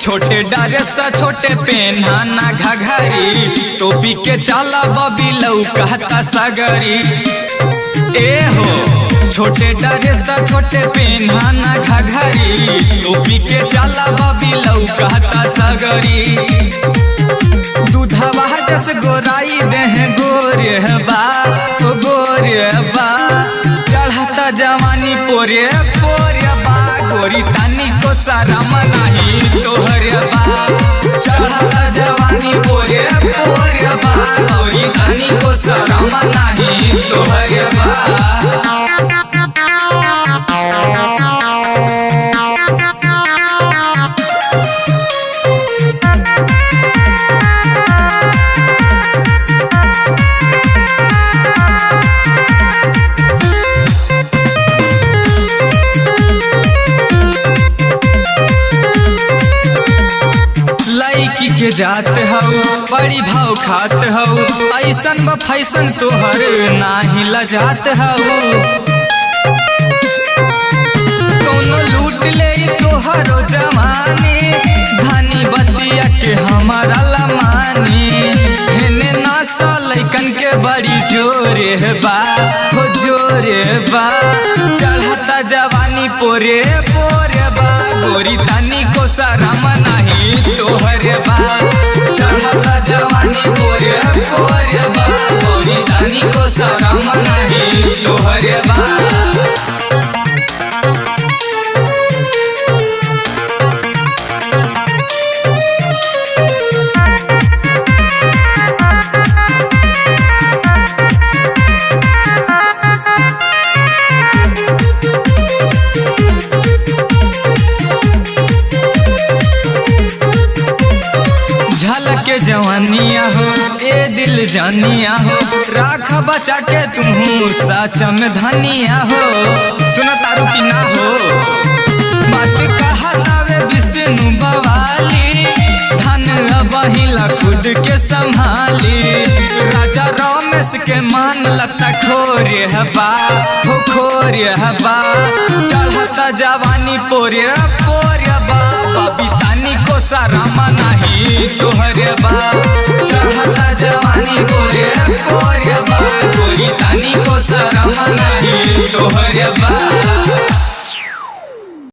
छोटे ड्रेसा छोटे पेन्हाना घघरी टोपी के चाला बबी लौकता सगरी। ए हो छोटे ड्रेसा छोटे पेन्हाना घघरी टोपी के चाला बबी लौकता सगरी। दूधवा जस गोराई देह गोरे बा गोरे बा चढ़ता जवानी पोरे पोरे बा गोरी तानी को शरम नहीं तोहर बा। चढ़ता जवानी पोरे पोरे बा गोरी तानी को शरम नहीं तोहर बा। लड़की के जात हऊ बड़ी भाव खात हऊ ऐसन ब फैसन तोहर नाही लजात हऊ। कोनो लूट ले तोहरो जवानी धनी बतिया के हमारा लमानी। हेने नासा लैकन के बड़ी जोरे बा हो जोरे बा चढ़ता जवानी पोरे पोरे बा गोरी तानी को शरम नहीं तोहर बा। चढ़ता जवानी पोरे पोरे बा गोरी तानी को शरम नहीं तोहर बा। झलक के जवानिया हो ए दिल जानिया हो राख बचा के तुम सच में धनिया हो। सुन तारू की ना हो मत कहतावे विष्णु बवाली धन बहिला खुद के संभाली। राजा रमेश के मान लता खोरे बा हो खोरे बा चढ़ता जवानी पोरे पोरे बा बबी तानी को शरम नहीं तोहर बा। चढ़ता जवानी पोरे पोरे बा गोरी तानी को शरम नहीं तोहर बा।